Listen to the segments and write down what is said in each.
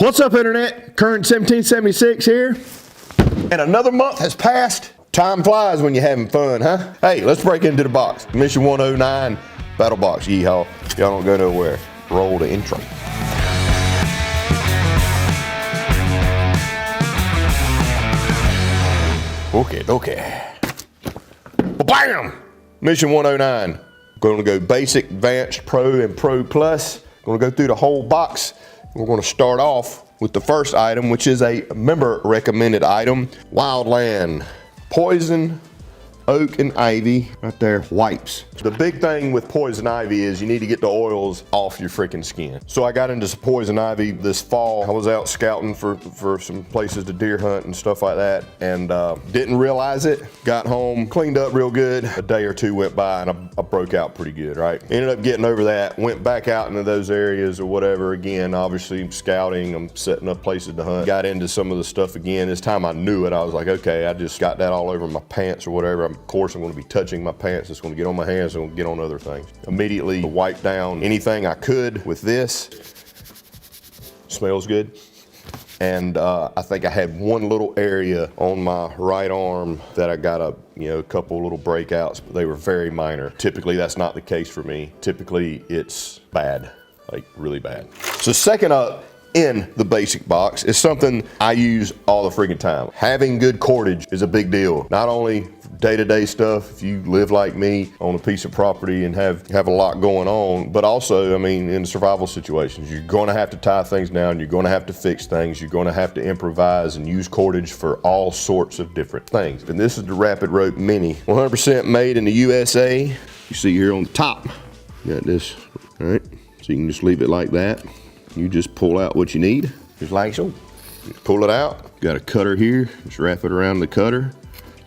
What's up, Internet? Current 1776 here. And another month has passed. Time flies when you're having fun, huh? Hey, let's break into the box. Mission 109, BattlBox, yeehaw. Y'all don't go nowhere. Roll the intro. Okay. Bam! Mission 109. Going to go basic, advanced, pro, and pro plus. Going to go through the whole box. We're going to start off with the first item, which is a member recommended item. Wildland, poison, oak, and ivy. Right there, wipes. The big thing with poison ivy is you need to get the oils off your freaking skin. So I got into some poison ivy this fall. I was out scouting for some places to deer hunt and stuff like that, and didn't realize it. Got home, cleaned up real good. A day or two went by and I broke out pretty good, right? Ended up getting over that, went back out into those areas or whatever again. Obviously scouting, I'm setting up places to hunt. Got into some of the stuff again. This time I knew it. I was like, okay, I just got that all over my pants or whatever. Of course, I'm going to be touching my pants. It's going to get on my hands. It's going to get on other things. Immediately wiped down anything I could with this. Smells good. And I think I had one little area on my right arm that I got a couple little breakouts, but they were very minor. Typically, that's not the case for me. Typically, it's bad, like really bad. So second up in the basic box is something I use all the freaking time. Having good cordage is a big deal. Not only day-to-day stuff, if you live like me on a piece of property and have a lot going on, but also, I mean, in survival situations, you're going to have to tie things down, you're going to have to fix things, you're going to have to improvise and use cordage for all sorts of different things. And this is the Rapid Rope Mini, 100% made in the USA. You see here on the top, you got this, all right? So you can just leave it like that. You just pull out what you need, just like so. Just pull it out. Got a cutter here, just wrap it around the cutter.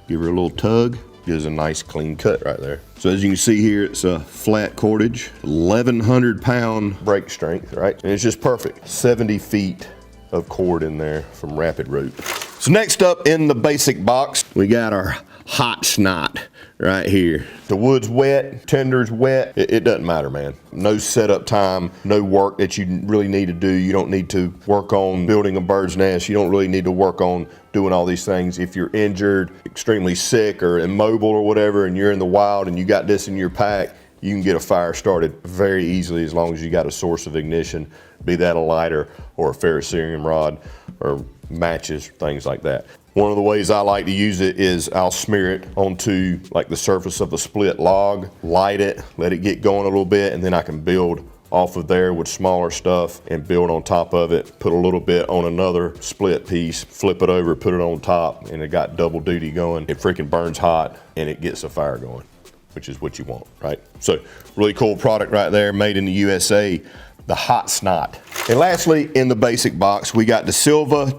Give her a little tug, gives a nice clean cut right there. So as you can see here, it's a flat cordage, 1,100 pound break strength, right? And it's just perfect. 70 feet of cord in there from Rapid Rope. So next up in the basic box, we got our hot snot right here. The wood's wet, tender's wet, it doesn't matter, man. No setup time, no work that you really need to do. You don't need to work on building a bird's nest. You don't really need to work on doing all these things. If you're injured, extremely sick or immobile or whatever, and you're in the wild and you got this in your pack, you can get a fire started very easily as long as you got a source of ignition, be that a lighter or a ferrocerium rod or matches, things like that. One of the ways I like to use it is I'll smear it onto like the surface of a split log, light it, let it get going a little bit, and then I can build off of there with smaller stuff and build on top of it, put a little bit on another split piece, flip it over, put it on top, and it got double duty going. It freaking burns hot and it gets a fire going, which is what you want, right? So really cool product right there, made in the USA. The hot snot. And lastly, in the basic box, we got the Silva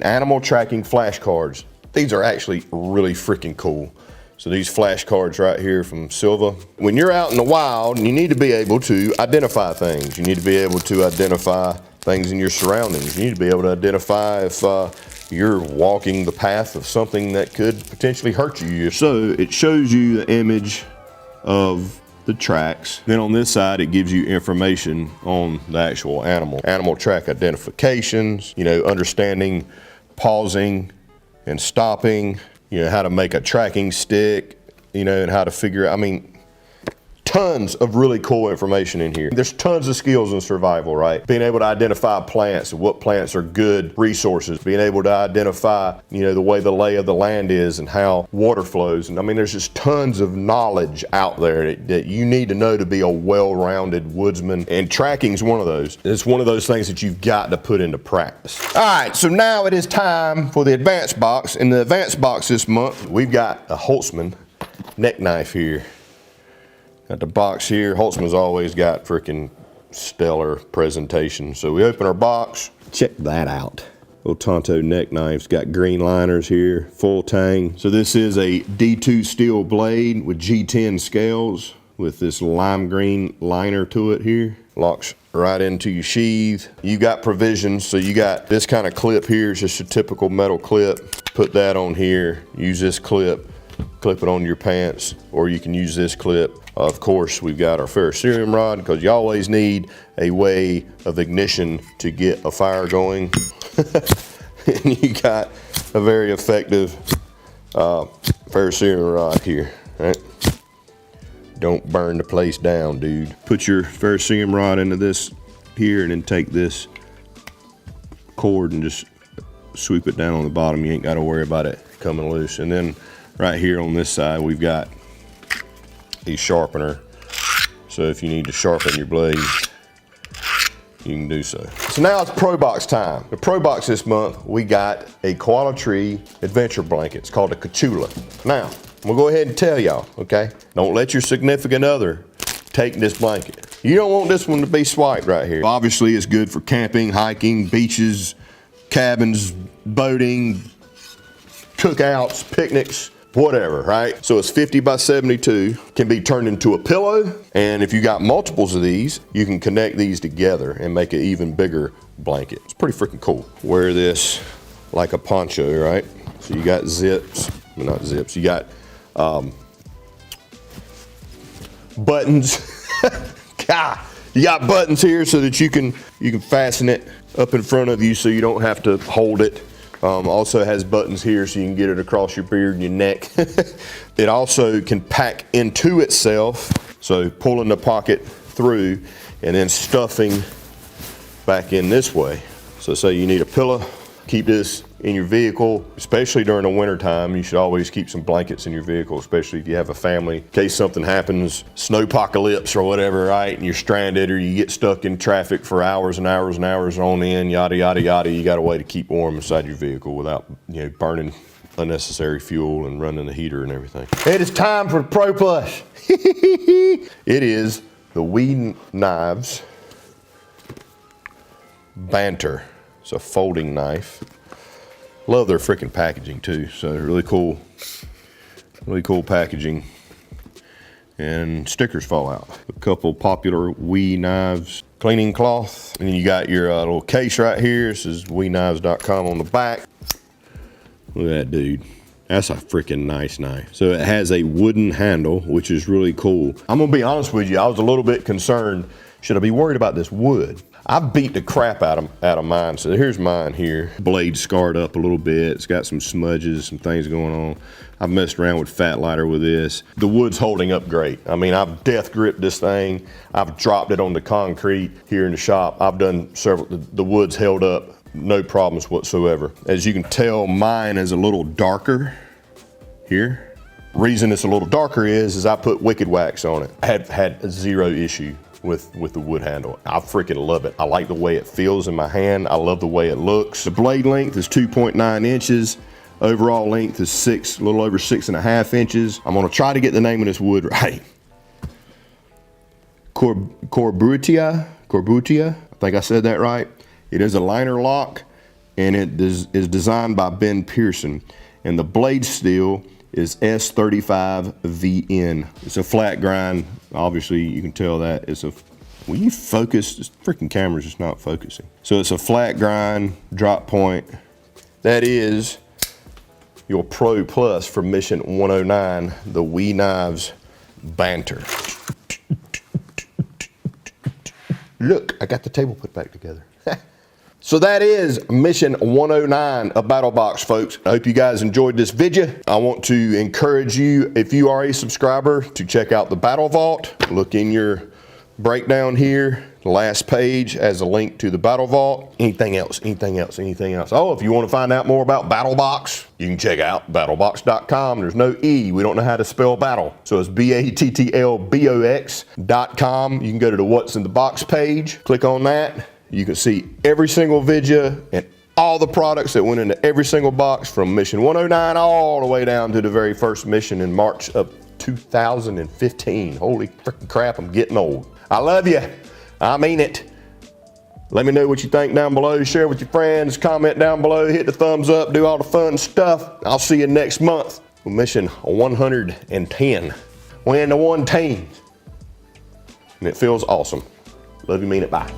animal tracking flashcards. These are actually really freaking cool. So these flashcards right here from Silva. When you're out in the wild, you need to be able to identify things. You need to be able to identify things in your surroundings. You need to be able to identify if you're walking the path of something that could potentially hurt you. So it shows you the image of the tracks. Then on this side, it gives you information on the actual animal. Animal track identifications, understanding pausing and stopping, how to make a tracking stick, and how to figure out, tons of really cool information in here. There's tons of skills in survival, right? Being able to identify plants and what plants are good resources, being able to identify, the way the lay of the land is and how water flows. And there's just tons of knowledge out there that you need to know to be a well-rounded woodsman. And tracking's one of those. It's one of those things that you've got to put into practice. All right, so now it is time for the advanced box. In the advanced box this month, we've got a Holtzman neck knife here. Got the box here. Holtzman's always got freaking stellar presentation. So we open our box. Check that out. Little Tonto neck knife's got green liners here, full tang. So this is a D2 steel blade with G10 scales with this lime green liner to it here. Locks right into your sheath. You got provisions, so you got this kind of clip here. It's just a typical metal clip. Put that on here. Use this clip clip it on your pants, or you can use this clip. Of course, we've got our ferrocerium rod, because you always need a way of ignition to get a fire going. And you got a very effective ferrocerium rod here, right? Don't burn the place down, dude. Put your ferrocerium rod into this here, and then take this cord and just sweep it down on the bottom. You ain't got to worry about it coming loose. And then right here on this side, we've got a sharpener. So if you need to sharpen your blade, you can do so. So now it's Pro Box time. The Pro Box this month, we got a Koala Tree adventure blanket. It's called a Kachula. Now, I'm gonna go ahead and tell y'all, okay? Don't let your significant other take this blanket. You don't want this one to be swiped right here. Obviously, it's good for camping, hiking, beaches, cabins, boating, cookouts, picnics, whatever, right? So it's 50 by 72, can be turned into a pillow. And if you got multiples of these, you can connect these together and make an even bigger blanket. It's pretty freaking cool. Wear this like a poncho, right? So you got zips, well, not zips, you got buttons. God, you got buttons here so that you can fasten it up in front of you so you don't have to hold it. Also has buttons here so you can get it across your beard and your neck. It also can pack into itself, so pulling the pocket through and then stuffing back in this way. So say you need a pillow, keep this in your vehicle, especially during the winter time. You should always keep some blankets in your vehicle, especially if you have a family, in case something happens, snowpocalypse or whatever, right? And you're stranded, or you get stuck in traffic for hours and hours and hours on end, yada, yada, yada. You got a way to keep warm inside your vehicle without, you know, burning unnecessary fuel and running the heater and everything. It is time for the Pro Plus. It is the WEKNIFE Banter. It's a folding knife. Love their freaking packaging too. So really cool packaging. And stickers fall out. A couple popular WEKNIFE cleaning cloth. And then you got your little case right here. This is WEKNIFES.com on the back. Look at that, dude. That's a freaking nice knife. So it has a wooden handle, which is really cool. I'm gonna be honest with you, I was a little bit concerned. Should I be worried about this wood? I beat the crap out of mine. So here's mine here. Blade scarred up a little bit. It's got some smudges, some things going on. I've messed around with fat lighter with this. The wood's holding up great. I mean, I've death gripped this thing. I've dropped it on the concrete here in the shop. I've done several, the wood's held up, no problems whatsoever. As you can tell, mine is a little darker here. Reason it's a little darker is I put Wicked Wax on it. I had zero issue with the wood handle. I freaking love it. I like the way it feels in my hand. I love the way it looks. The blade length is 2.9 inches. Overall length is a little over 6.5 inches. I'm gonna try to get the name of this wood right. Corbutia, I think I said that right. It is a liner lock, and it is designed by Ben Pearson. And the blade steel is S35VN. It's a flat grind. Obviously, you can tell that. Will you focus? This freaking camera's just not focusing. So it's a flat grind, drop point. That is your Pro Plus for Mission 109, the WEKNIFE Banter. Look, I got the table put back together. So that is Mission 109 of BattlBox, folks. I hope you guys enjoyed this video. I want to encourage you, if you are a subscriber, to check out the Battle Vault. Look in your breakdown here. The last page has a link to the Battle Vault. Anything else? Oh, if you want to find out more about BattlBox, you can check out BattlBox.com. There's no E. We don't know how to spell battle. So it's BATTLBOX.com. You can go to the What's in the Box page. Click on that. You can see every single video and all the products that went into every single box from Mission 109 all the way down to the very first mission in March of 2015. Holy freaking crap, I'm getting old. I love you. I mean it. Let me know what you think down below. Share with your friends. Comment down below. Hit the thumbs up. Do all the fun stuff. I'll see you next month with Mission 110. We're in the 110. And it feels awesome. Love you, mean it. Bye.